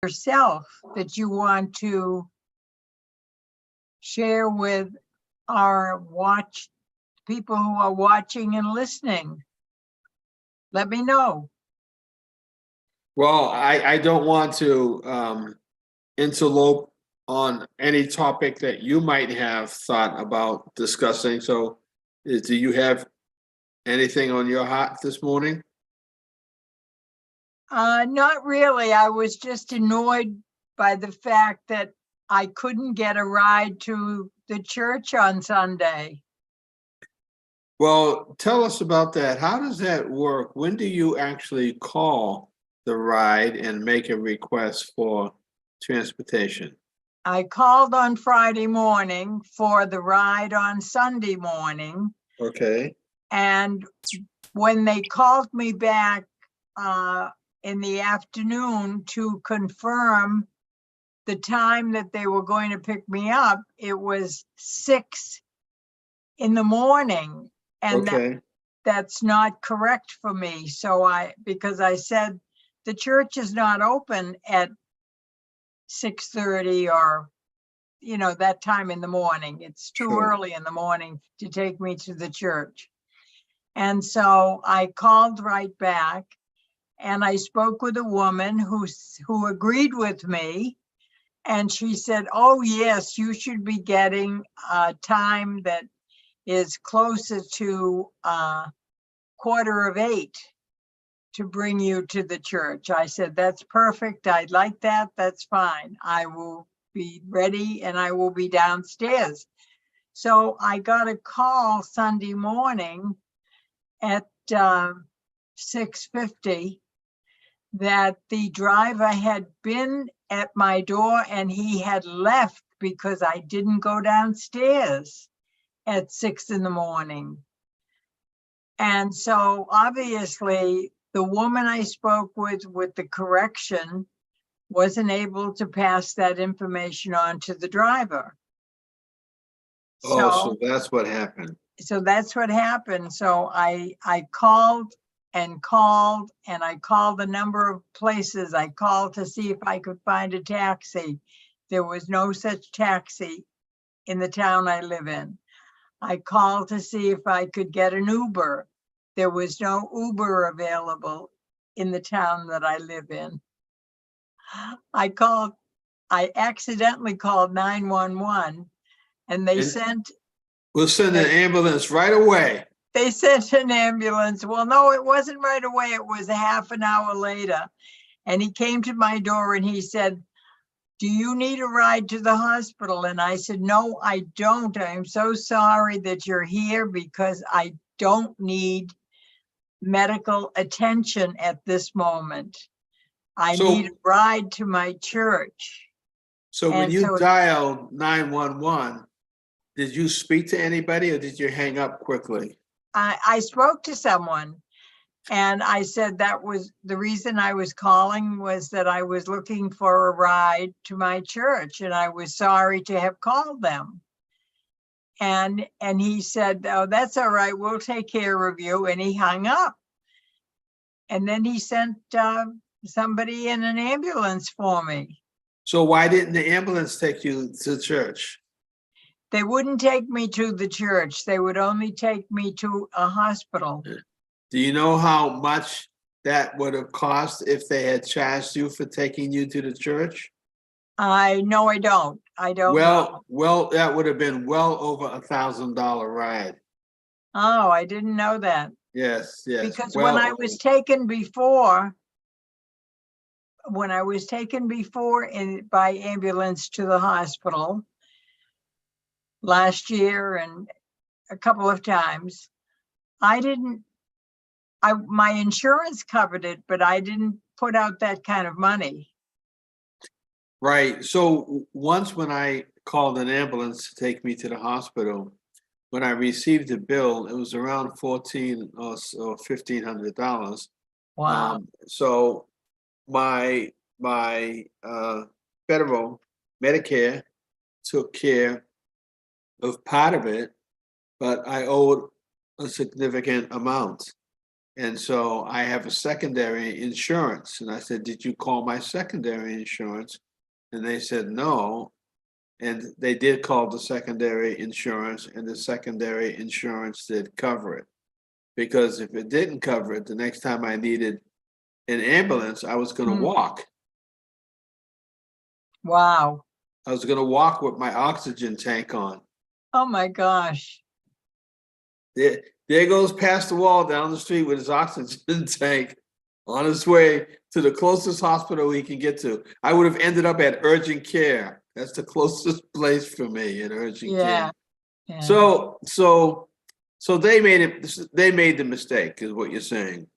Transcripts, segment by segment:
yourself that you want to share with our people who are watching and listening? Let me know. Well, I don't want to interlope on any topic that you might have thought about discussing. So do you have anything on your heart this morning? Not really. I was just annoyed by the fact that I couldn't get a ride to the church on Sunday. Well, tell us about that. How does that work? When do you actually call the ride and make a request for transportation? I called on Friday morning for the ride on Sunday morning. Okay. And when they called me back in the afternoon to confirm the time that they were going to pick me up, it was 6 in the morning. And Okay. that's not correct for me. So because I said the church is not open at 6:30 or, that time in the morning. It's too Sure. early in the morning to take me to the church. And so I called right back and I spoke with a woman who agreed with me. And she said, oh, yes, you should be getting a time that is closer to 7:45 to bring you to the church. I said, that's perfect. I'd like that. That's fine. I will be ready and I will be downstairs. So I got a call Sunday morning at 6:50 that the driver had been at my door and he had left because I didn't go downstairs at 6 in the morning. And so obviously the woman I spoke with the correction wasn't able to pass that information on to the driver. So that's what happened. So that's what happened. So I called and called and I called a number of places. I called to see if I could find a taxi. There was no such taxi in the town I live in. I called to see if I could get an Uber. There was no Uber available in the town that I live in. I accidentally called 911 and they sent. We'll send an ambulance right away. They sent an ambulance. Well, no, it wasn't right away. It was a half an hour later. And he came to my door and he said, do you need a ride to the hospital? And I said, no, I don't. I'm so sorry that you're here because I don't need medical attention at this moment. I need a ride to my church. So when you dialed 911, did you speak to anybody or did you hang up quickly? I spoke to someone and I said that was the reason I was calling, was that I was looking for a ride to my church and I was sorry to have called them. And he said, oh, that's all right. We'll take care of you. And he hung up. And then he sent somebody in an ambulance for me. So why didn't the ambulance take you to church? They wouldn't take me to the church. They would only take me to a hospital. Do you know how much that would have cost if they had charged you for taking you to the church? No, I don't. I don't know. Well, that would have been well over $1,000 ride. Oh, I didn't know that. Yes. Because when I was taken before by ambulance to the hospital last year and a couple of times, my insurance covered it, but I didn't put out that kind of money. Right. So once when I called an ambulance to take me to the hospital, when I received the bill, it was around $1,400 or $1,500. Wow. So my federal Medicare took care of part of it, but I owed a significant amount. And so I have a secondary insurance. And I said, did you call my secondary insurance? And they said, no. And they did call the secondary insurance, and the secondary insurance did cover it. Because if it didn't cover it, the next time I needed an ambulance, I was going to walk. Wow. I was going to walk with my oxygen tank on. Oh my gosh. There goes past the wall down the street with his oxygen tank on his way to the closest hospital he can get to. I would have ended up at urgent care. That's the closest place for me in urgent care. Yeah. So they made it. They made the mistake, is what you're saying.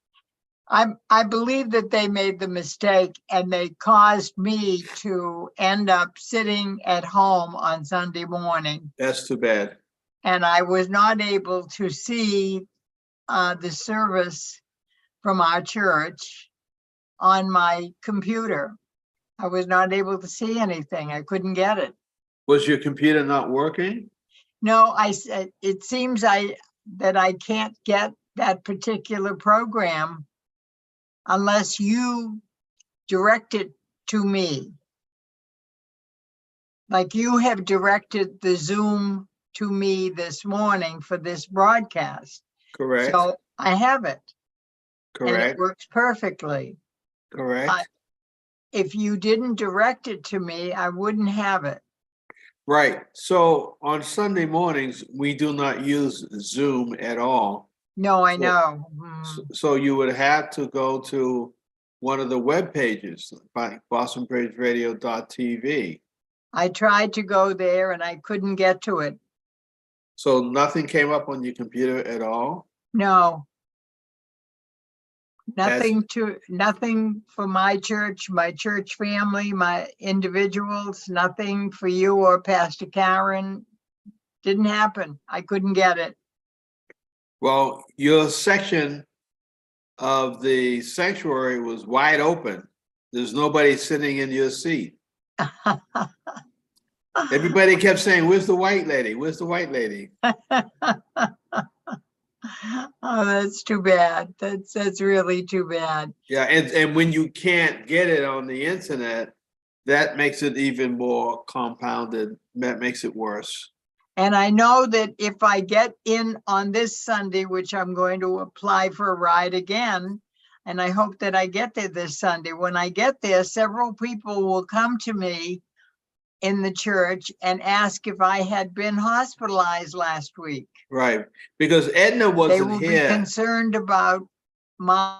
I believe that they made the mistake, and they caused me to end up sitting at home on Sunday morning. That's too bad. And I was not able to see the service from our church on my computer. I was not able to see anything. I couldn't get it. Was your computer not working? No, I said, it seems that I can't get that particular program unless you direct it to me. Like you have directed the Zoom to me this morning for this broadcast. Correct. So I have it. And it Correct. works perfectly. Correct. If you didn't direct it to me, I wouldn't have it. Right. So on Sunday mornings, we do not use Zoom at all. No, I So- know. So you would have to go to one of the web pages, like bostonbridgeradio.tv. I tried to go there and I couldn't get to it. So nothing came up on your computer at all? No. Nothing for my church family, my individuals, nothing for you or Pastor Karen. Didn't happen. I couldn't get it. Well, your section of the sanctuary was wide open. There's nobody sitting in your seat. Everybody kept saying, where's the white lady? Where's the white lady? Oh, that's too bad. That's really too bad. Yeah, and when you can't get it on the internet, that makes it even more compounded. That makes it worse. And I know that if I get in on this Sunday, which I'm going to apply for a ride again, and I hope that I get there this Sunday. When I get there, several people will come to me in the church and ask if I had been hospitalized last week. Right, because Edna They wasn't will be here. concerned about my.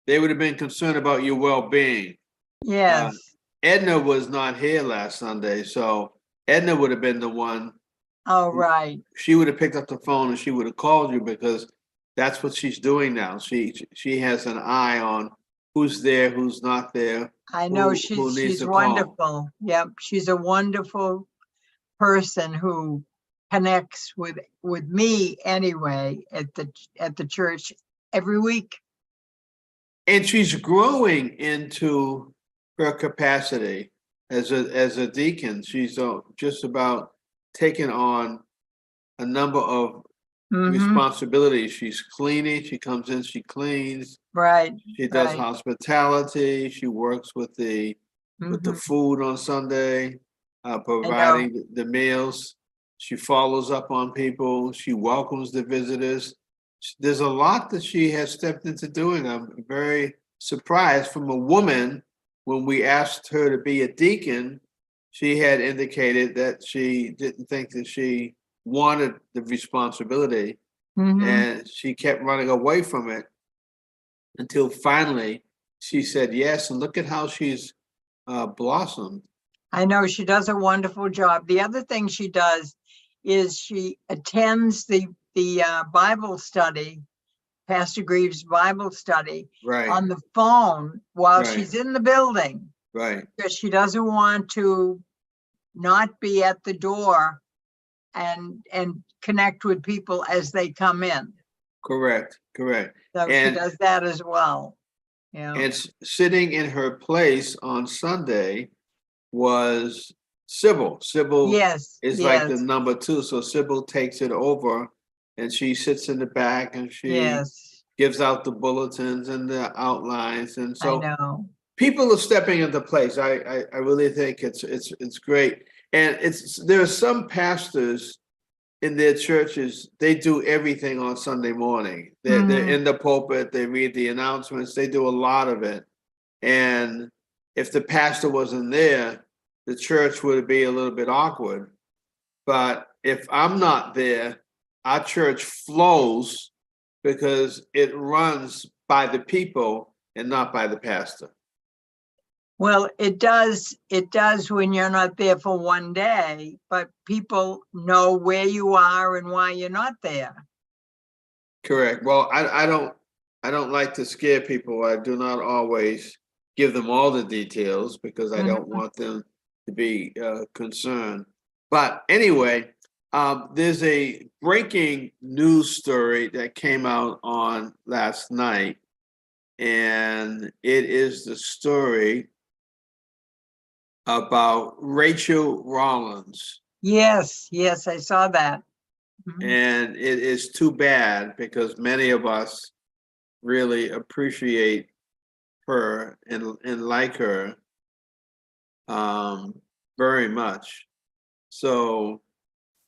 They would have been concerned about your well-being. Yes. Edna was not here last Sunday, so Edna would have been the one. Oh, right. She would have picked up the phone and she would have called you, because that's what she's doing now. She has an eye on who's there, who's not there. I know who needs she's to call. wonderful. Yep, she's a wonderful person who connects with me anyway at the church every week. And she's growing into her capacity as a deacon. She's just about taking on a number of responsibilities. She's cleaning. She comes in, she cleans. Right. She does right. hospitality. She works with the food on Sunday, providing the meals. She follows up on people. She welcomes the visitors. There's a lot that she has stepped into doing. I'm very surprised from a woman. When we asked her to be a deacon, she had indicated that she didn't think that she wanted the responsibility, and she kept running away from it until finally she said yes. And look at how she's blossomed. I know she does a wonderful job. The other thing she does is she attends the Bible study, Pastor Greaves' Bible study, on the phone while she's in the building. Right. Because she doesn't want to not be at the door and connect with people as they come in. Correct. So she does that as well. Yeah. And sitting in her place on Sunday was Sybil Yes, is like the yes, number two, so Sybil takes it over, and she sits in the back and she yes, gives out the bulletins and the outlines, and I so know. people are stepping into place. I really think it's great, and there are some pastors in their churches, they do everything on Sunday morning. They're Mhm. in the pulpit, they read the announcements, they do a lot of it. And if the pastor wasn't there, the church would be a little bit awkward. But if I'm not there, our church flows because it runs by the people and not by the pastor. Well, it does when you're not there for one day, but people know where you are and why you're not there. Correct. Well, I don't like to scare people. I do not always give them all the details because I don't Mhm. want them to be concerned. But anyway, there's a breaking news story that came out on last night, and it is the story about Rachel Rollins. Yes, yes, I saw that. Mhm. And it is too bad because many of us really appreciate her and like her very much. So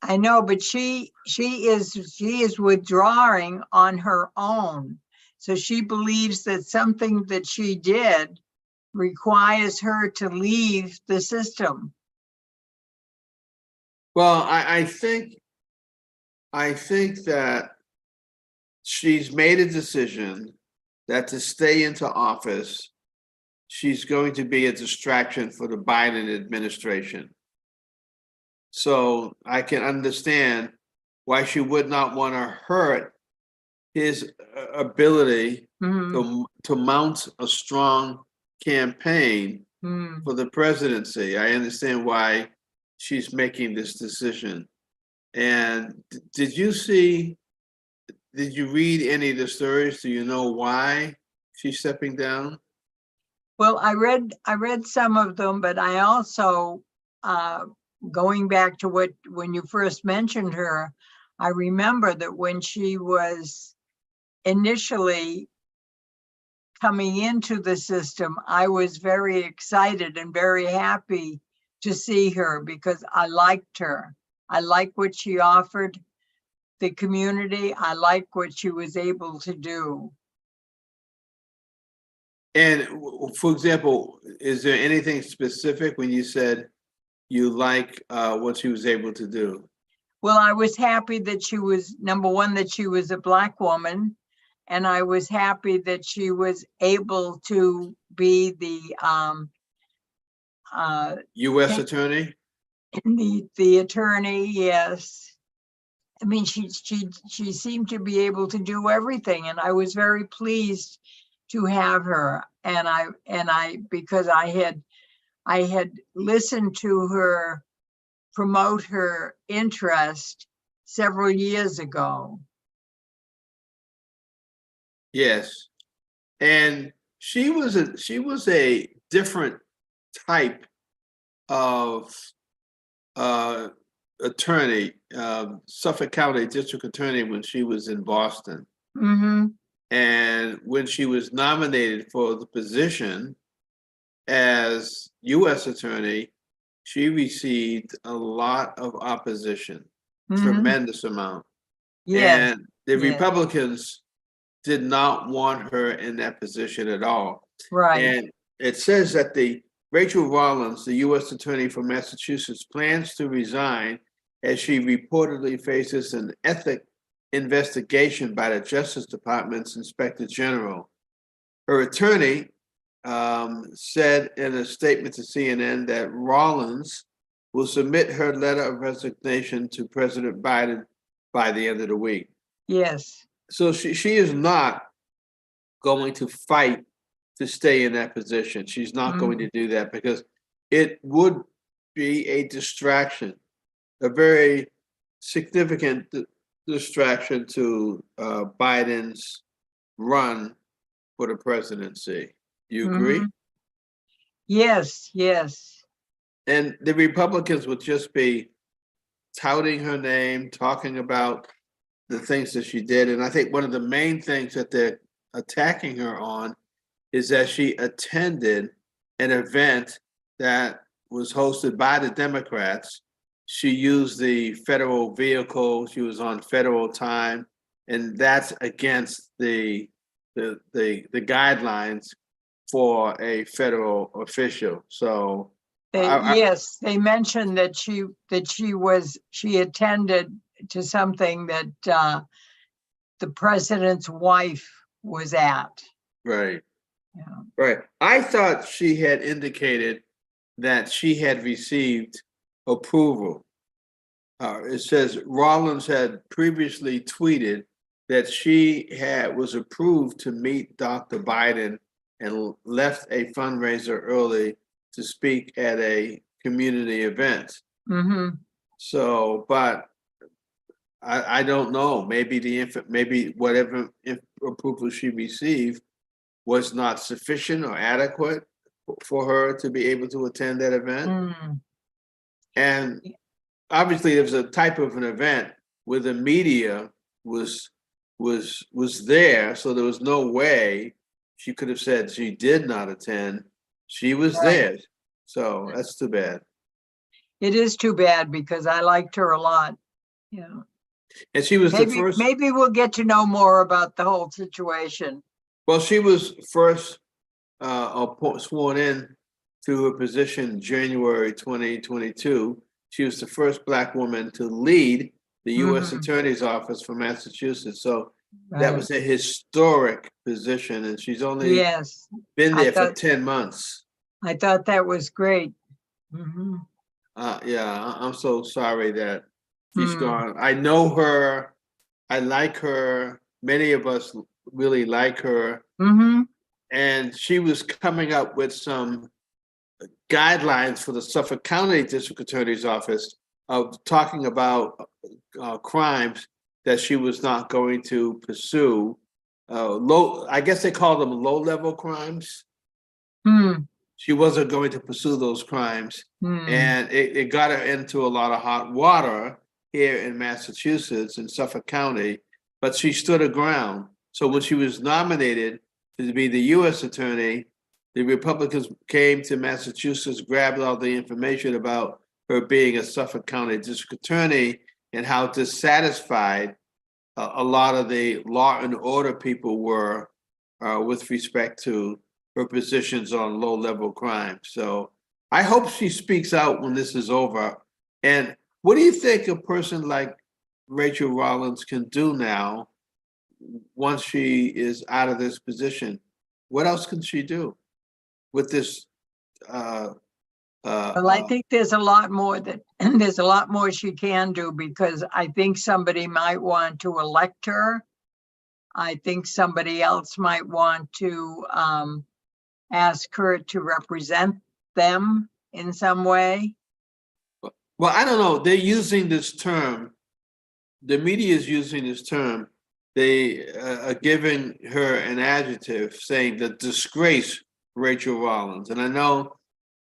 I know, but she is withdrawing on her own. So she believes that something that she did requires her to leave the system. well, I think that she's made a decision that to stay into office, she's going to be a distraction for the Biden administration. So I can understand why she would not want to hurt his ability Mhm. to mount a strong campaign Mhm. for the presidency. I understand why she's making this decision. And did you read any of the stories? Do you know why she's stepping down? Well, I read some of them, but I also, uh, going back to when you first mentioned her, I remember that when she was initially coming into the system, I was very excited and very happy to see her because I liked her. I liked what she offered the community. I liked what she was able to do. And for example, is there anything specific when you said you like what she was able to do? Well, I was happy that she was, number one, that she was a Black woman. And I was happy that she was able to be U.S. take attorney? the attorney. Yes. I mean, she seemed to be able to do everything, and I was very pleased to have her. And I because I had listened to her promote her interest several years ago. Yes. And she was a different type of uh, attorney, Suffolk County District Attorney when she was in Boston. Hmm. And when she was nominated for the position as U.S. Attorney, she received a lot of opposition, Hmm. tremendous amount. Yes, And the yes, Republicans did not want her in that position at all. right. And it says that the Rachel Rollins, the U.S. Attorney for Massachusetts, plans to resign as she reportedly faces an ethics investigation by the Justice Department's Inspector General. Her attorney said in a statement to CNN that Rollins will submit her letter of resignation to President Biden by the end of the week. Yes. So she is not going to fight to stay in that position. She's not going Mm. to do that because it would be a distraction, a very significant distraction to Biden's run for the presidency. Do you agree? Hmm. Yes, yes. and the Republicans would just be touting her name, talking about the things that she did. And I think one of the main things that they're attacking her on is that she attended an event that was hosted by the Democrats. She used the federal vehicle, she was on federal time, and that's against the guidelines for a federal official. So Yes, they mentioned that she attended to something that the president's wife was at. right. Yeah. Right. I thought she had indicated that she had received approval. It says Rollins had previously tweeted that she was approved to meet Dr. Biden and left a fundraiser early to speak at a community event. Mm-hmm. So, but I don't know. Maybe whatever approval she received was not sufficient or adequate for her to be able to attend that event. Mm. And obviously there was a type of an event where the media was there, so there was no way she could have said she did not attend. She was Right. there. So that's too bad. It is too bad because I liked her a lot. Yeah. And she was the Maybe first. maybe we'll get to know more about the whole situation. Well, she was first sworn in to her position January 2022. She was the first Black woman to lead the U.S. Mhm. Attorney's Office for Massachusetts. So that Right. was a historic position, and she's only Yes, been I there for thought 10 months. I thought that was great. Mhm. Yeah, I'm so sorry that she's Mm. gone. I know her. I like her. Many of us really like her. Mhm. And she was coming up with some guidelines for the Suffolk County District Attorney's Office of talking about crimes that she was not going to pursue. I guess they call them low-level crimes. Mm. She wasn't going to pursue those crimes. Mm. And it got her into a lot of hot water here in Massachusetts, in Suffolk County, but she stood her ground. So when she was nominated to be the U.S. attorney, the Republicans came to Massachusetts, grabbed all the information about her being a Suffolk County district attorney and how dissatisfied a lot of the law and order people were with respect to her positions on low-level crime. So I hope she speaks out when this is over. And what do you think a person like Rachel Rollins can do now once she is out of this position? What else can she do with this? Well, I think there's a lot more there's a lot more she can do because I think somebody might want to elect her. I think somebody else might want to ask her to represent them in some way. Well, I don't know. They're using this term. The media is using this term. They are giving her an adjective saying the disgrace Rachel Rollins. And I know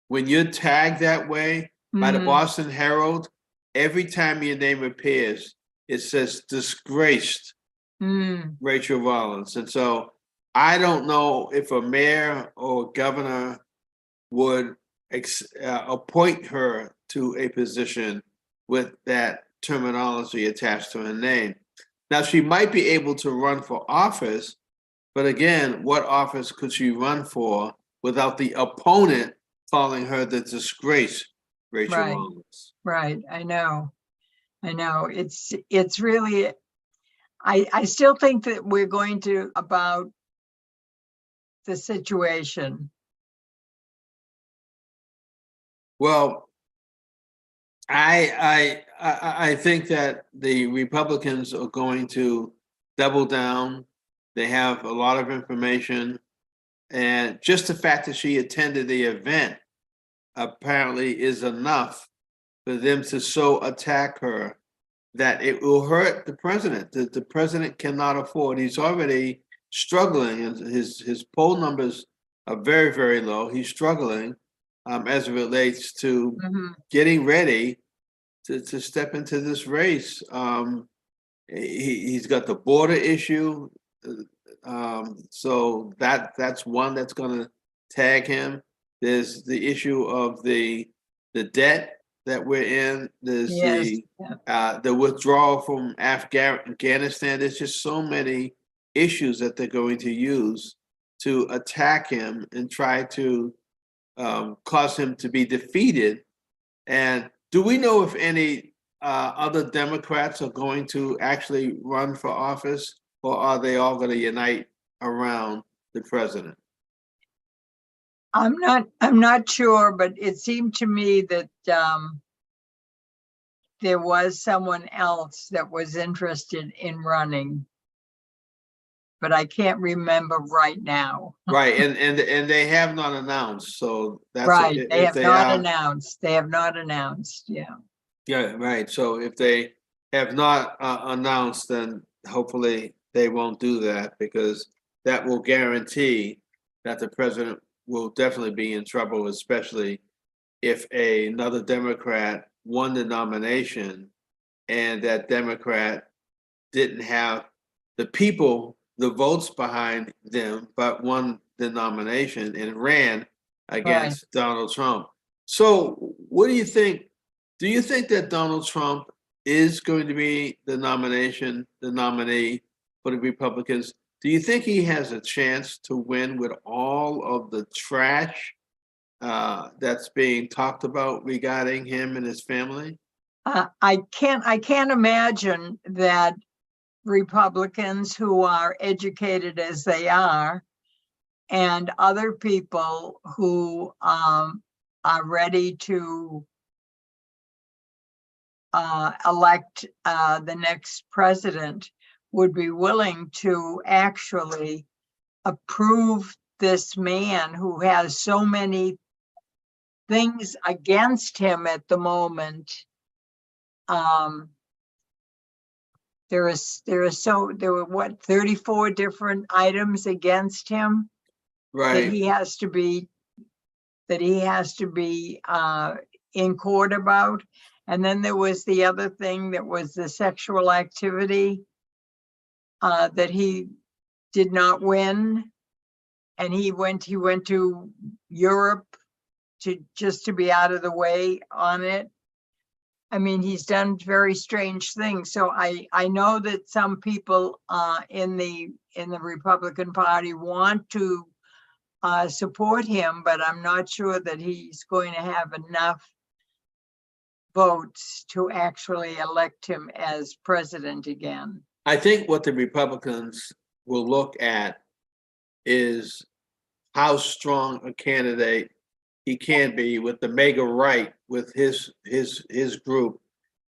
when you're tagged that way by the Boston Herald, every time your name appears, it says disgraced Rachel Rollins. And so I don't know if a mayor or governor would appoint her to a position with that terminology attached to her name. Now, she might be able to run for office, but again, what office could she run for without the opponent calling her the disgrace, Rachel Rollins? Right. I know. It's really, I still think that we're going to about the situation. Well, I think that the Republicans are going to double down. They have a lot of information, and just the fact that she attended the event apparently is enough for them to so attack her that it will hurt the president. The president cannot afford. He's already struggling, and his poll numbers are very, very low. He's struggling, as it relates to Mhm. getting ready to step into this race. He's got the border issue, so that's one that's going to tag him. There's the issue of the debt that we're in. There's Yes. Yeah. the withdrawal from Afghanistan. There's just so many issues that they're going to use to attack him and try to cause him to be defeated. And do we know if any other Democrats are going to actually run for office, or are they all going to unite around the president? I'm not sure, but it seemed to me that there was someone else that was interested in running, but I can't remember right now. Right, and they have not announced, so that's Right, they if have they not are. announced. They have not announced. Yeah. Yeah, right. So if they have not announced, then hopefully they won't do that, because that will guarantee that the president will definitely be in trouble, especially if another Democrat won the nomination and that Democrat didn't have the people, the votes behind them, but won the nomination and ran Right. against Donald Trump. So, what do you think? Do you think that Donald Trump is going to be the nominee for the Republicans? Do you think he has a chance to win with all of the trash that's being talked about regarding him and his family? I can't imagine that Republicans who are educated as they are and other people who are ready to elect the next president would be willing to actually approve this man who has so many things against him at the moment. There were what, 34 different items against him that Right. he has to be in court about. And then there was the other thing that was the sexual activity that he did not win. And he went to Europe to be out of the way on it. I mean, he's done very strange things. So I know that some people in the Republican Party want to support him, but I'm not sure that he's going to have enough votes to actually elect him as president again. I think what the Republicans will look at is how strong a candidate he can be with the mega right, with his group.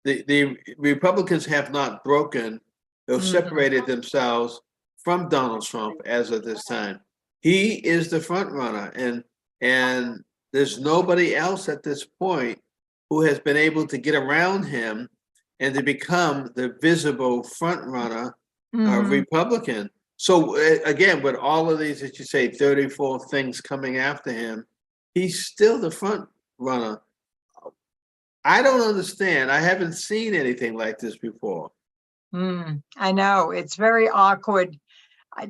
The Republicans have not broken or separated themselves from Donald Trump as of this time. He is the front runner, and there's nobody else at this point who has been able to get around him and to become the visible front runner Republican. So again, with all of these, as you say, 34 things coming after him, he's still the front runner. I don't understand. I haven't seen anything like this before. I know, it's very awkward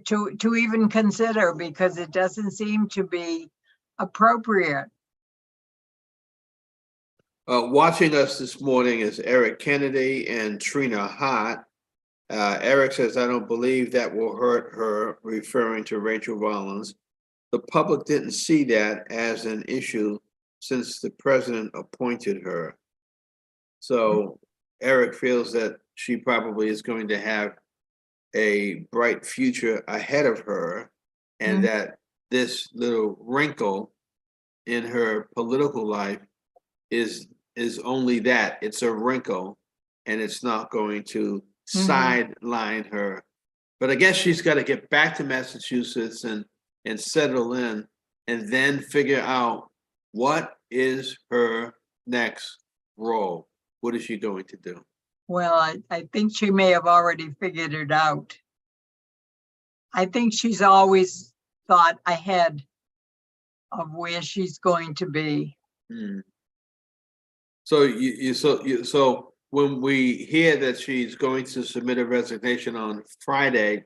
to even consider, because it doesn't seem to be appropriate. Watching us this morning is Eric Kennedy and Trina Hott. Eric says, I don't believe that will hurt her, referring to Rachel Rollins. The public didn't see that as an issue since the president appointed her. So Eric feels that she probably is going to have a bright future ahead of her, and that this little wrinkle in her political life is only that. It's a wrinkle, and it's not going to sideline her. But I guess she's got to get back to Massachusetts and settle in, and then figure out what is her next role. What is she going to do? Well, I think she may have already figured it out. I think she's always thought ahead. of where she's going to be. Hmm. So when we hear that she's going to submit a resignation on Friday,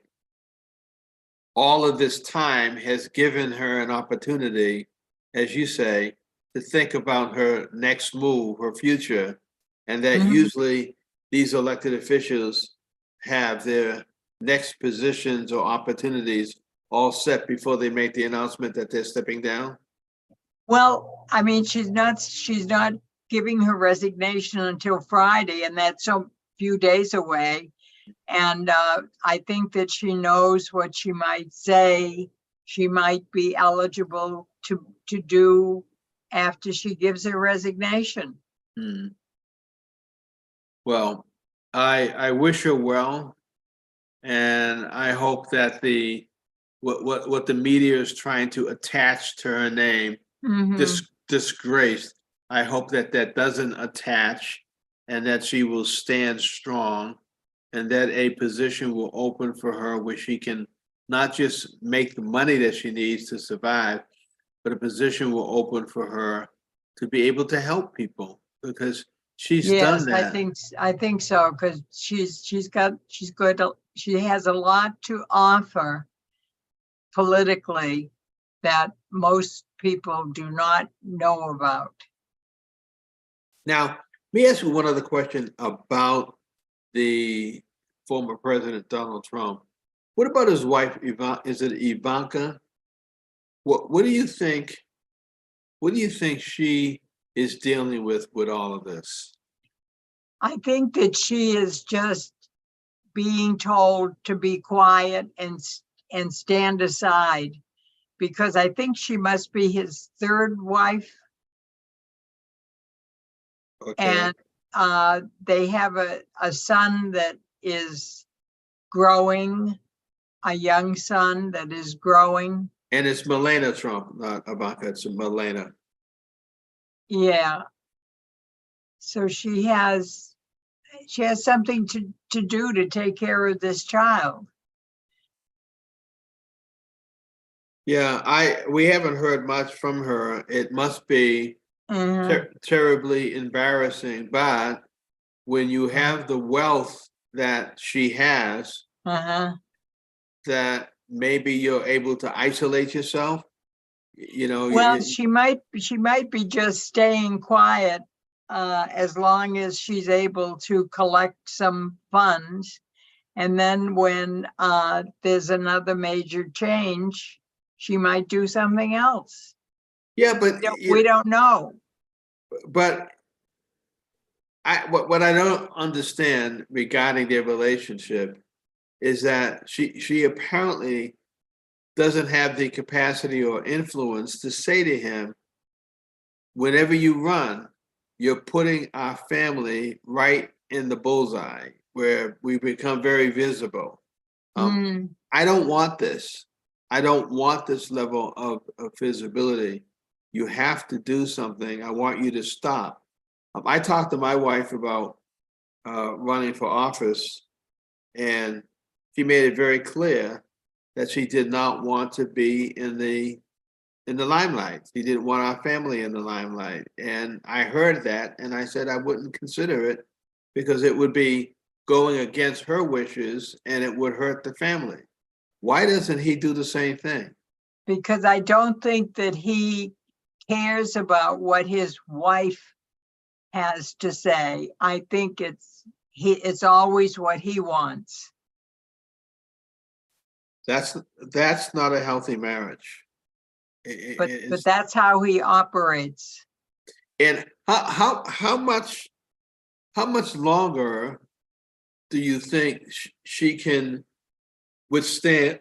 all of this time has given her an opportunity, as you say, to think about her next move, her future, and that Mhm. usually these elected officials have their next positions or opportunities all set before they make the announcement that they're stepping down. Well, I mean, she's not giving her resignation until Friday, and that's a few days away. And I think that she knows what she might say. She might be eligible to do after she gives her resignation. Hmm. Well, I wish her well, and I hope that the what the media is trying to attach to her name, Mhm. disgrace. I hope that that doesn't attach, and that she will stand strong, and that a position will open for her where she can not just make the money that she needs to survive, but a position will open for her to be able to help people because she's done Yes, that. I think so, because she has a lot to offer politically that most people do not know about. Now, let me ask you one other question about the former president Donald Trump. What about his wife, is it Ivanka? What do you think? What do you think she is dealing with all of this? I think that she is just being told to be quiet and stand aside, because I think she must be his third wife, Okay, and they have a son that is growing, a young son that is growing. and it's Melania Trump, not Ivanka. It's Melania. Yeah, so she has something to do to take care of this child. Yeah, we haven't heard much from her. It must be Mhm. terribly embarrassing, but when you have the wealth that she has, Uh-huh. that maybe you're able to isolate yourself. You know, Well, she might be just staying quiet as long as she's able to collect some funds. And then when there's another major change, she might do something else. yeah, We don't know. but what I don't understand regarding their relationship is that she apparently doesn't have the capacity or influence to say to him, whenever you run, you're putting our family right in the bullseye where we become very visible. Mm, I don't want this. I don't want this level of visibility. You have to do something. I want you to stop. I talked to my wife about running for office, and she made it very clear that she did not want to be in the limelight. She didn't want our family in the limelight. And I heard that and I said I wouldn't consider it because it would be going against her wishes and it would hurt the family. Why doesn't he do the same thing? because I don't think that he cares about what his wife has to say. I think it's always what he wants. That's not a healthy marriage. But It's, that's how he operates. and how much longer do you think she can withstand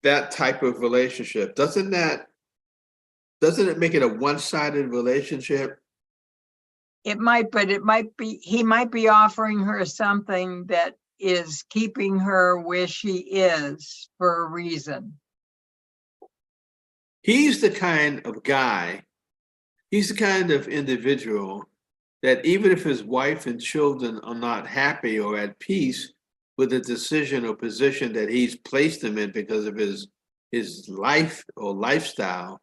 that type of relationship? Doesn't it make it a one-sided relationship? But it might be, he might be offering her something that is keeping her where she is for a reason. He's the kind of guy, he's the kind of individual that even if his wife and children are not happy or at peace with the decision or position that he's placed them in because of his life or lifestyle,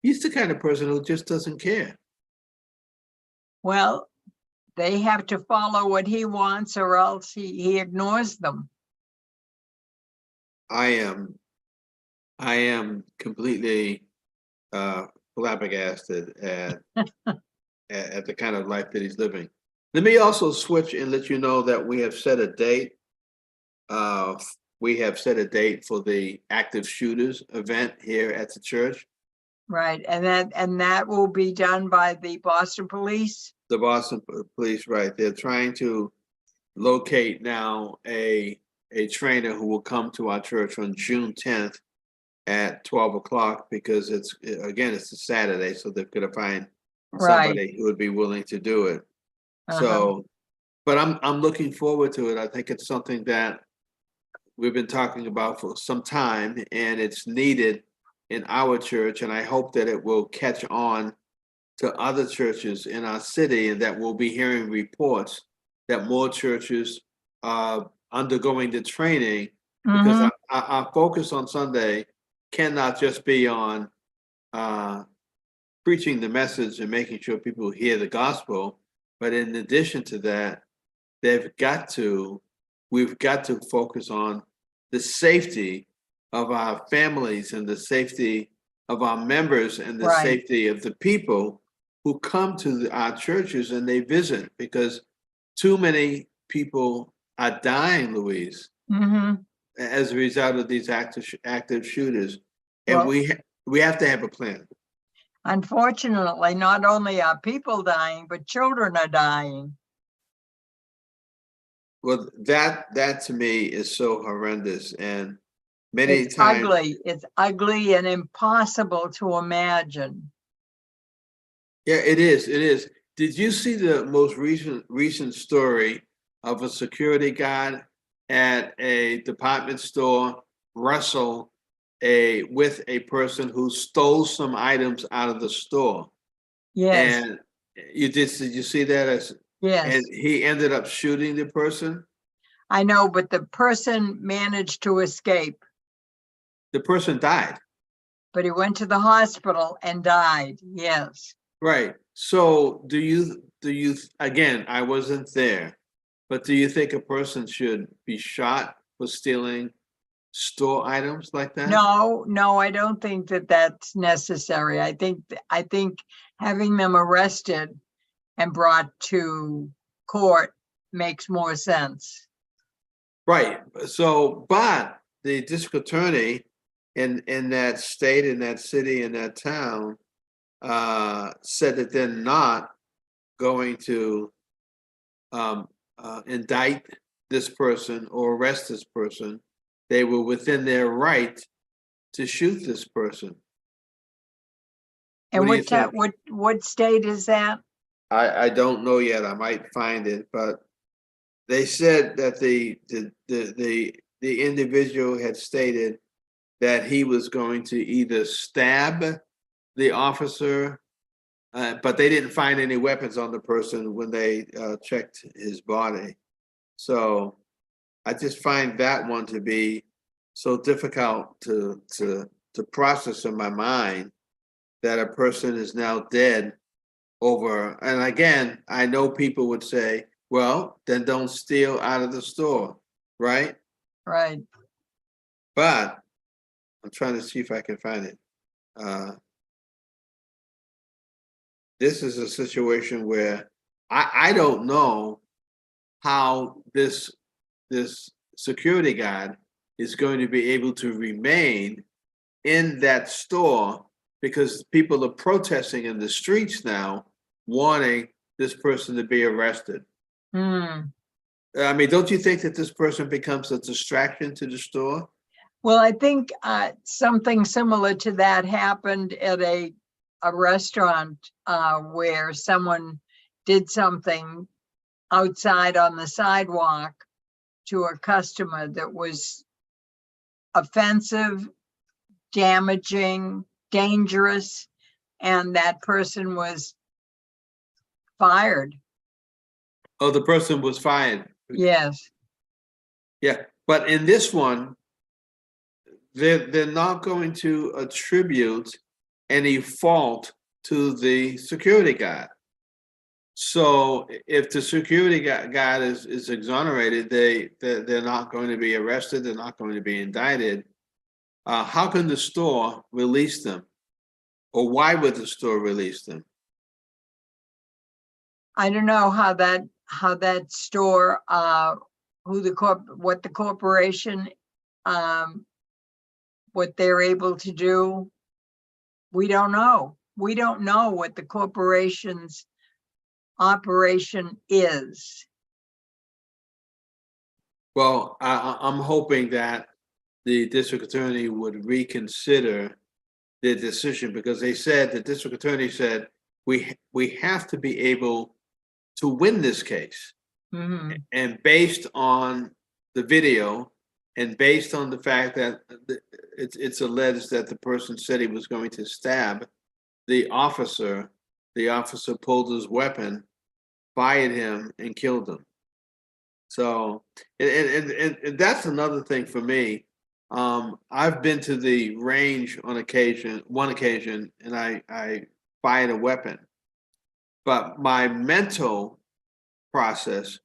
He's the kind of person who just doesn't care. Well, they have to follow what he wants or else he ignores them. I am completely flabbergasted at the kind of life that he's living. Let me also switch and let you know that we have set a date. We have set a date for the active shooters event here at the church. Right, and that will be done by the Boston Police? The Boston Police, right? They're trying to locate now a trainer who will come to our church on June 10th at 12 o'clock because it's a Saturday, so they're gonna find Right. somebody who would be willing to do it. Uh-huh. So, but I'm looking forward to it. I think it's something that we've been talking about for some time, and it's needed in our church, and I hope that it will catch on to other churches in our city, and that we'll be hearing reports that more churches are undergoing the training, because Mhm. our focus on Sunday cannot just be on preaching the message and making sure people hear the gospel, but in addition to that, we've got to focus on the safety of our families and the safety of our members and the Right. safety of the people who come to our churches and they visit, because too many people are dying, Louise, Mhm. as a result of these active shooters, and Well, we have to have a plan. unfortunately, not only are people dying, but children are dying. Well, that to me is so horrendous, and many It's times, ugly. It's ugly and impossible to imagine. yeah, it is. It is. Did you see the most recent story of a security guard at a department store wrestle with a person who stole some items out of the store? Yes, And did you see that? yes. And he ended up shooting the person. I know, but the person managed to escape, The person died. but he went to the hospital and died. Yes. Right. So do you again, I wasn't there, but do you think a person should be shot for stealing store items like that? No, I don't think that that's necessary. I think having them arrested and brought to court makes more sense. Right. So, but the district attorney in that state, in that city, in that town, said that they're not going to indict this person or arrest this person. They were within their right to shoot this person. And What do you think? what state is that? I don't know yet. I might find it, but they said that the individual had stated that he was going to either stab the officer, but they didn't find any weapons on the person when they checked his body. So I just find that one to be so difficult to process in my mind, that a person is now dead over. And again, I know people would say, well, then don't steal out of the store, right? Right. But I'm trying to see if I can find it. This is a situation where I don't know how this security guard is going to be able to remain in that store, because people are protesting in the streets now, wanting this person to be arrested. Hmm. I mean, don't you think that this person becomes a distraction to the store? Well, I think something similar to that happened at a restaurant where someone did something outside on the sidewalk to a customer that was offensive, damaging, dangerous, and that person was fired. Oh, the person was fired. Yes. Yeah, but in this one, they're not going to attribute any fault to the security guard. So if the security guard is exonerated, they're not going to be arrested. They're not going to be indicted. How can the store release them? Or why would the store release them? I don't know how that store, what the corporation, what they're able to do. We don't know. We don't know what the corporation's operation is. Well, I'm hoping that the district attorney would reconsider their decision, because the district attorney said, we have to be able to win this case. Mhm. And based on the video, and based on the fact that it's alleged that the person said he was going to stab the officer pulled his weapon, fired him, and killed him. So, and that's another thing for me. I've been to the range on one occasion, and I fired a weapon, but my mental process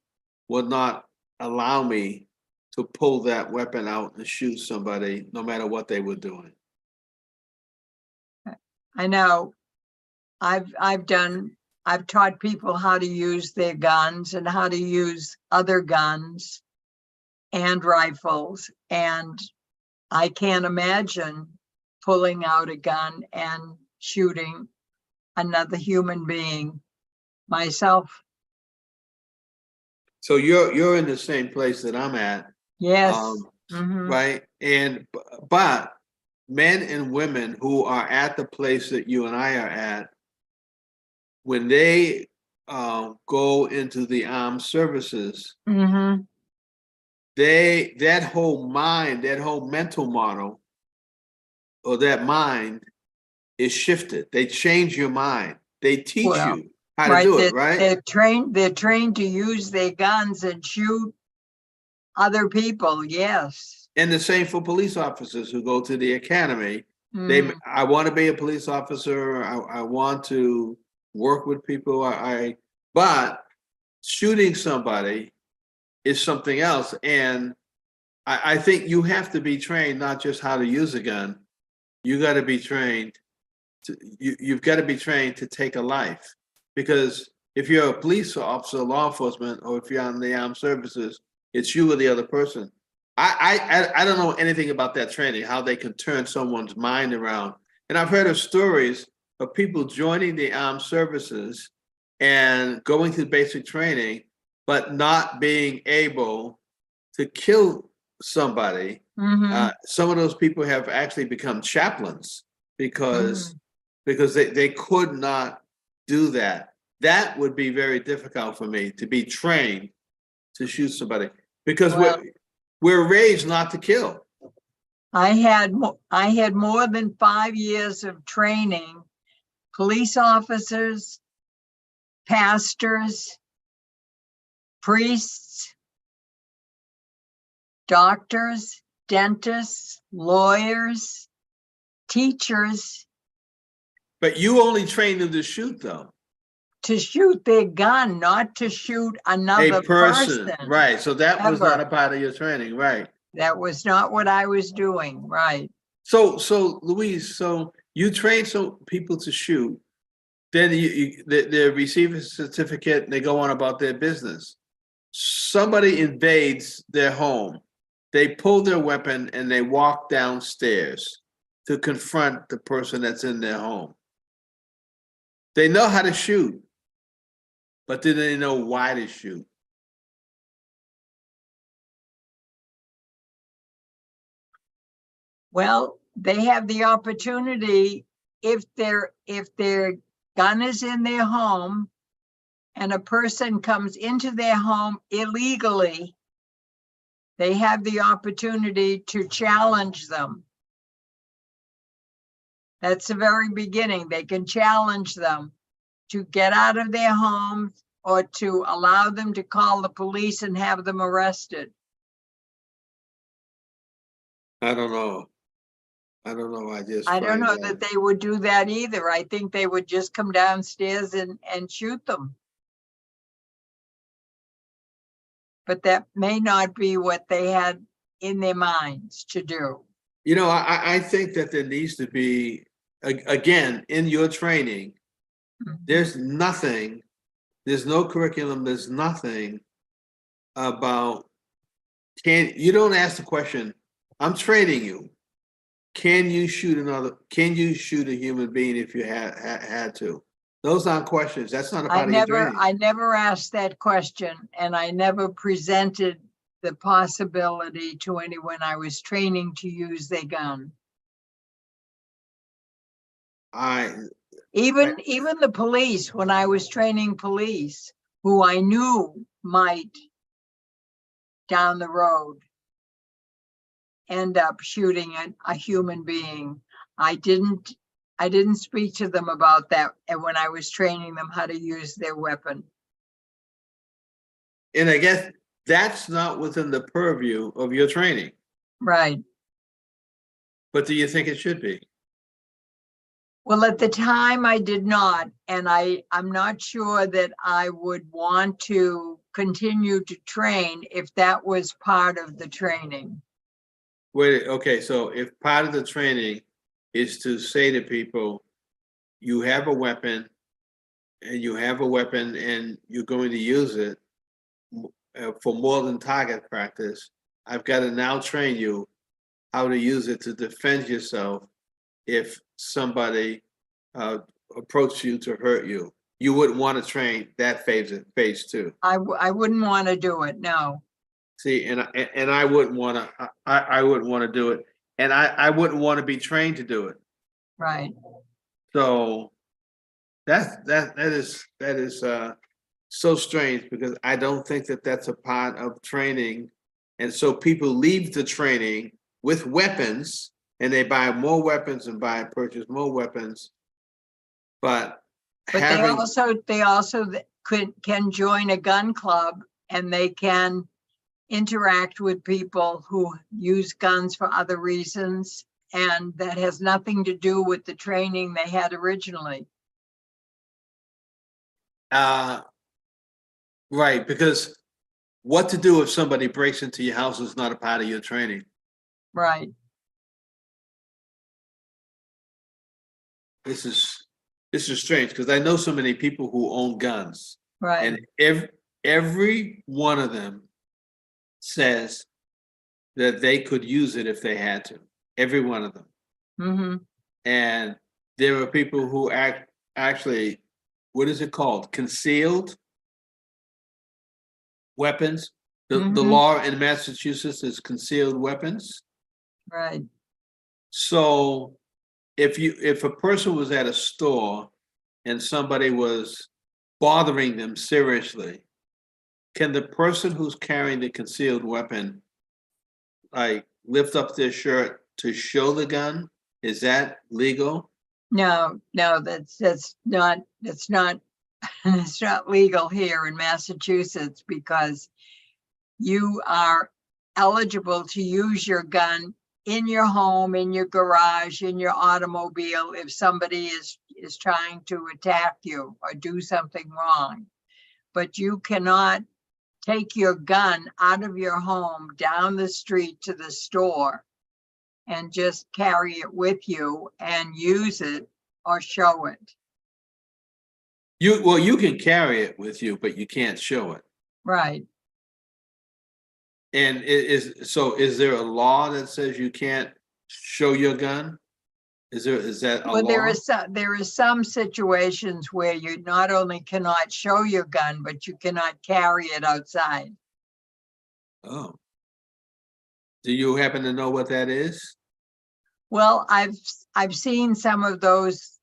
would not allow me to pull that weapon out and shoot somebody, no matter what they were doing. I know. I've taught people how to use their guns and how to use other guns and rifles, and I can't imagine pulling out a gun and shooting another human being myself. So you're in the same place that I'm at. Yes. Mhm. Right? But men and women who are at the place that you and I are at, when they go into the armed services, Mhm. that whole mental model, or that mind, is shifted. They change your mind. They teach Well, you how to right. do it, right? They're trained to use their guns and shoot other people. Yes. And the same for police officers who go to the academy. Mhm. I want to be a police officer. I want to work with people. But shooting somebody is something else. And I think you have to be trained not just how to use a gun. You got to be trained you've got to be trained to take a life. Because if you're a police officer, law enforcement, or if you're on the armed services, it's you or the other person. I don't know anything about that training, how they can turn someone's mind around. And I've heard of stories of people joining the armed services and going through basic training, but not being able to kill somebody. Mhm. Some of those people have actually become chaplains because Mhm. they could not do that. That would be very difficult for me, to be trained to shoot somebody, because Well, we're raised not to kill. I had more than 5 years of training police officers, pastors, priests, doctors, dentists, lawyers, teachers, But you only train them to shoot, though. to shoot their gun, not to shoot another A person, person. right? So that was not Ever. a part of your training, right? That was not what I was doing, right? So Louise, so you train some people to shoot, then they receive a certificate and they go on about their business. Somebody invades their home, they pull their weapon and they walk downstairs to confront the person that's in their home. They know how to shoot, but do they know why to shoot? Well, they have the opportunity, if their gun is in their home and a person comes into their home illegally, they have the opportunity to challenge them. That's the very beginning. They can challenge them to get out of their homes or to allow them to call the police and have them arrested. I don't know. I don't know, I just I don't find know that they would do that either. I think they would just come downstairs and shoot them. But that may not be what they had in their minds to do. you know, I think that there needs to be, again, in your training, there's nothing, there's no curriculum, there's nothing about, you don't ask the question, I'm training you. Can you shoot a human being if you had to? Those aren't questions. That's not a part of your training. I never asked that question, and I never presented the possibility to anyone I was training to use their gun. Even the police, when I was training police, who I knew might down the road end up shooting a human being, I didn't speak to them about that when I was training them how to use their weapon. And I guess that's not within the purview of your training. Right. But do you think it should be? Well, at the time I did not, and I'm not sure that I would want to continue to train if that was part of the training. Wait, okay, so if part of the training is to say to people, you have a weapon and you're going to use it for more than target practice, I've got to now train you how to use it to defend yourself if somebody approached you to hurt you. You wouldn't want to train that phase too. I wouldn't want to do it, no. See, and I wouldn't want to. I wouldn't want to do it, and I wouldn't want to be trained to do it. Right. So that is so strange, because I don't think that that's a part of training, and so people leave the training with weapons, and they buy more weapons and purchase more weapons, but they also can join a gun club, and they can interact with people who use guns for other reasons, and that has nothing to do with the training they had originally. Right, because what to do if somebody breaks into your house is not a part of your training. Right. This is strange, because I know so many people who own guns. Right. And every one of them says that they could use it if they had to. Every one of them. Mm-hmm. And there are people who actually, what is it called? Concealed weapons. The law in Massachusetts is concealed weapons. Right. So if a person was at a store and somebody was bothering them seriously, can the person who's carrying the concealed weapon like lift up their shirt to show the gun? Is that legal? No, that's not it's not legal here in Massachusetts, because you are eligible to use your gun in your home, in your garage, in your automobile, if somebody is trying to attack you or do something wrong. But you cannot take your gun out of your home down the street to the store and just carry it with you and use it or show it. You can carry it with you, but you can't show it. Right. And is there a law that says you can't show your gun? Is that a law? There is some situations where you not only cannot show your gun, but you cannot carry it outside. Oh. Do you happen to know what that is? Well, I've seen some of those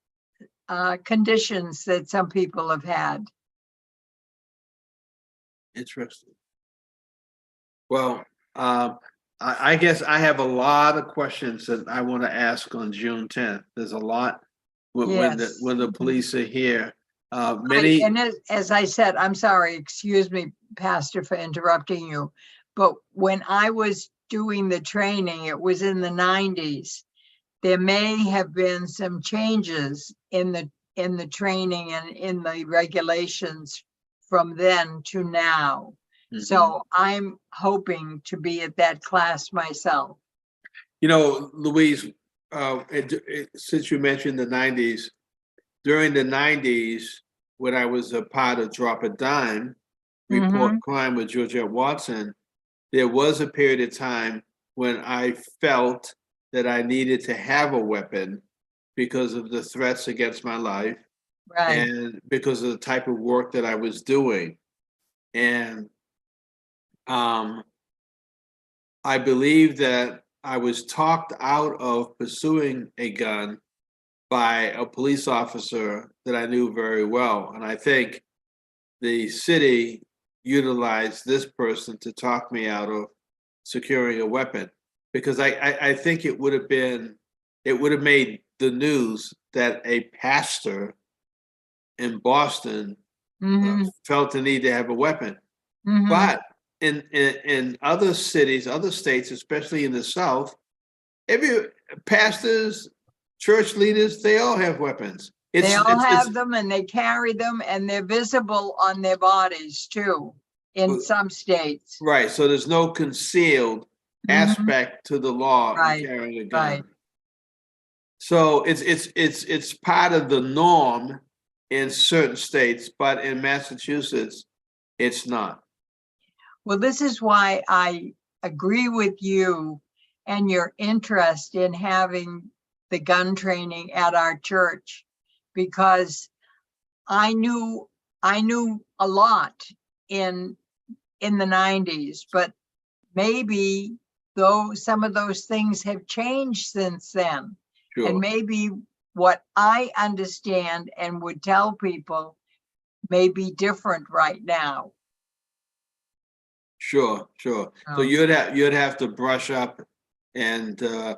conditions that some people have had. Interesting. Well, I guess I have a lot of questions that I want to ask on June 10th. There's a lot when the police are here. And as I said, I'm sorry, excuse me, Pastor, for interrupting you, but when I was doing the training, it was in the 90s. there may have been some changes in the training and in the regulations from then to now. So I'm hoping to be at that class myself. You know, Louise, since you mentioned the 90s, during the 90s, when I was a part of Drop a Dime, Report Crime with Georgette Watson, there was a period of time when I felt that I needed to have a weapon because of the threats against my life, Right. and because of the type of work that I was doing. And I believe that I was talked out of pursuing a gun by a police officer that I knew very well. And I think the city utilized this person to talk me out of securing a weapon, because I think it would have made the news that a pastor in Boston felt the need to have a weapon. But in other cities, other states, especially in the South, every pastors, church leaders, they all have weapons. They all have them, and they carry them, and they're visible on their bodies too, in some states. Right. So there's no concealed aspect to the law of carrying a gun. Right. So it's part of the norm in certain states, but in Massachusetts, it's not. Well, this is why I agree with you and your interest in having the gun training at our church, because I knew a lot in the 90s, but maybe some of those things have changed since then. Sure. And maybe what I understand and would tell people may be different right now. Sure. So you'd have to brush up, and I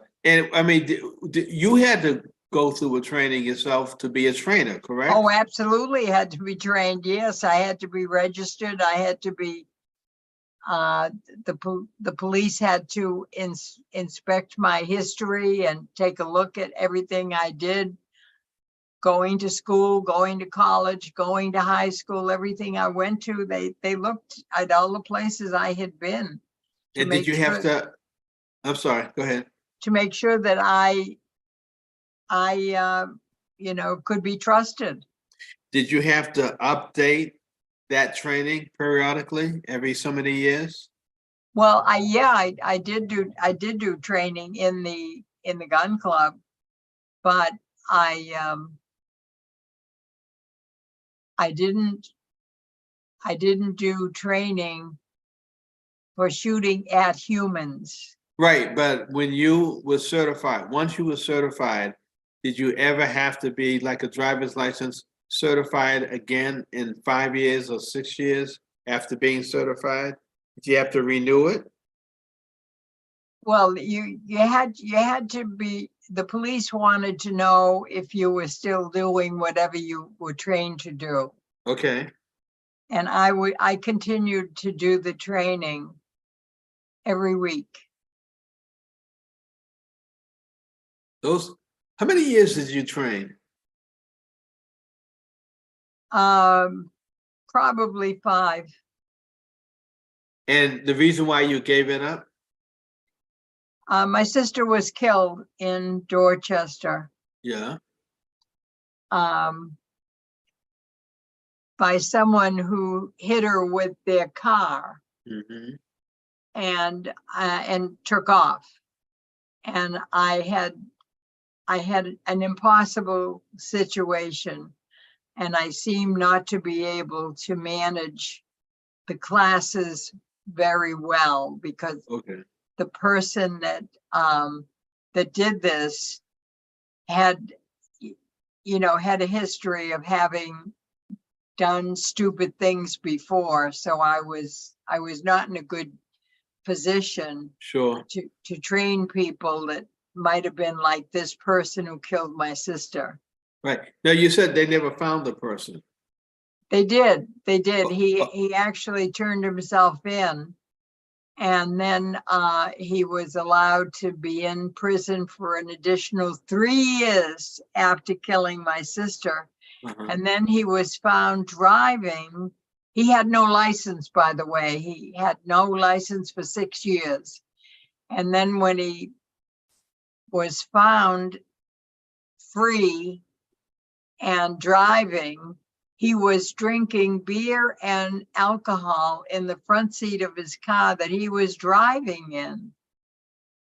mean, you had to go through a training yourself to be a trainer, correct? Oh, absolutely, had to be trained. Yes, I had to be registered. I had to be. The police had to inspect my history and take a look at everything I did. Going to school, going to college, going to high school, everything I went to, they looked at all the places I had been. And did you have to, I'm sorry, go ahead. To make sure that I could be trusted. Did you have to update that training periodically every so many years? Well, I did do training in the gun club, but I didn't do training for shooting at humans. Right, but when you were certified, once you were certified, did you ever have to be like a driver's license certified again in 5 years or 6 years after being certified? Did you have to renew it? Well, you had to be. The police wanted to know if you were still doing whatever you were trained to do. Okay. And I continued to do the training every week. How many years did you train? Probably 5. And the reason why you gave it up? My sister was killed in Dorchester. Yeah. By someone who hit her with their car and took off. And I had an impossible situation, and I seemed not to be able to manage the classes very well, because the person that did this had a history of having done stupid things before. So I was not in a good position to train people that might have been like this person who killed my sister. Right. Now, you said they never found the person. They did. He actually turned himself in, And then he was allowed to be in prison for an additional 3 years after killing my sister. Uh-huh. And then he was found driving. He had no license, by the way. He had no license for 6 years. And then when he was found free and driving, he was drinking beer and alcohol in the front seat of his car that he was driving in.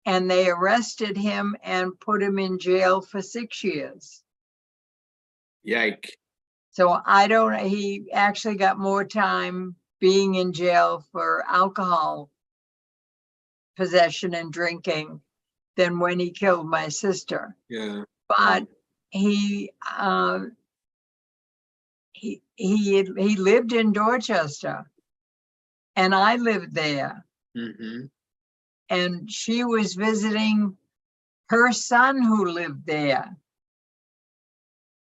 And they arrested him and put him in jail for 6 years. Yike. So he actually got more time being in jail for alcohol possession and drinking than when he killed my sister. Yeah. But he lived in Dorchester, and I lived there. Mm-hmm. And she was visiting her son who lived there.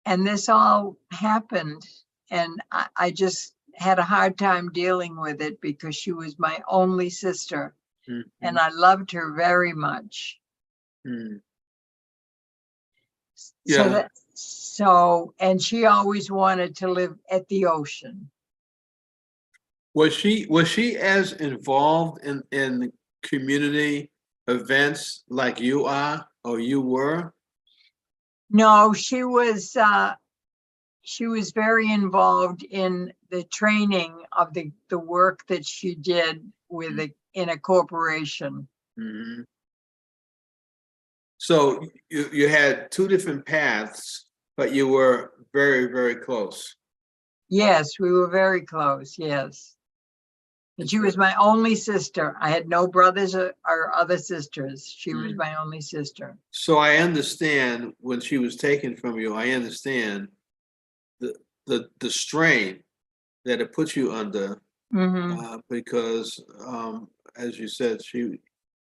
And this all happened, and I just had a hard time dealing with it because she was my only sister, Mm-hmm. and I loved her very much. Mm. Yeah. And she always wanted to live at the ocean. Was she as involved in community events like you are or you were? No, she was very involved in the training of the work that she did in a corporation. Mm-hmm. So you had two different paths, but you were very, very close. Yes, we were very close. Yes. And she was my only sister. I had no brothers or other sisters. She was my only sister. So I understand when she was taken from you, I understand the strain that it puts you under, because as you said, she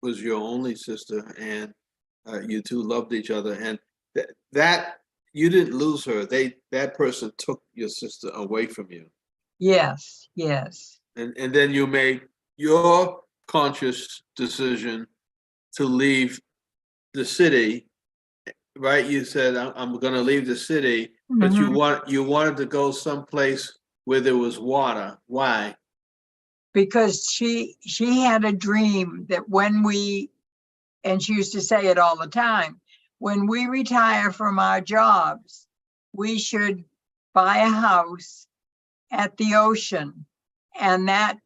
was your only sister, and you two loved each other, and that you didn't lose her. That person took your sister away from you. Yes, yes. And then you made your conscious decision to leave the city, right? You said, I'm going to leave the city, but you wanted to go someplace where there was water. Why? Because she had a dream that and she used to say it all the time, when we retire from our jobs, we should buy a house at the ocean. And that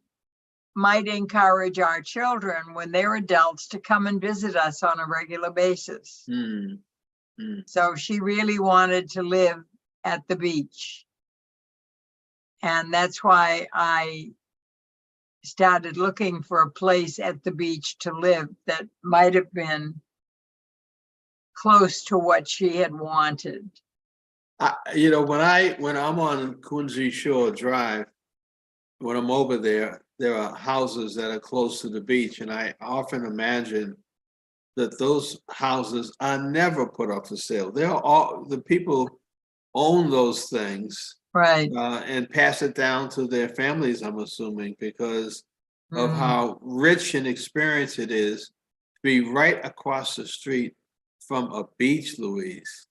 might encourage our children when they're adults to come and visit us on a regular basis. So she really wanted to live at the beach. And that's why I started looking for a place at the beach to live that might have been close to what she had wanted. When I'm on Quincy Shore Drive, when I'm over there are houses that are close to the beach, and I often imagine that those houses are never put up for sale. The people own those things, right, and pass it down to their families, I'm assuming, because of how rich an experience it is to be right across the street from a beach, Louise.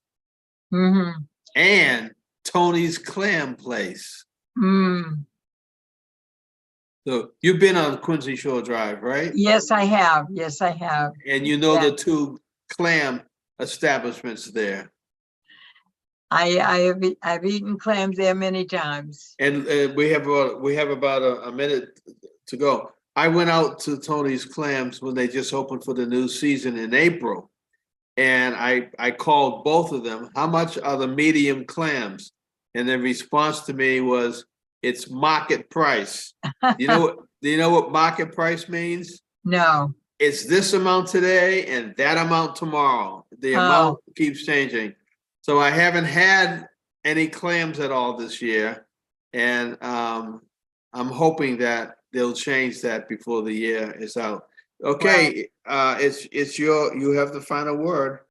And Tony's Clam Place. So you've been on Quincy Shore Drive, right? Yes, I have. Yes, I have. And you know the two clam establishments there. I've eaten clams there many times. And we have about a minute to go. I went out to Tony's Clams when they just opened for the new season in April. And I called both of them, how much are the medium clams? And the response to me was, it's market price. Do you know what market price means? No. It's this amount today and that amount tomorrow. The amount keeps changing. So I haven't had any clams at all this year. And I'm hoping that they'll change that before the year is out. Okay, you have the final word.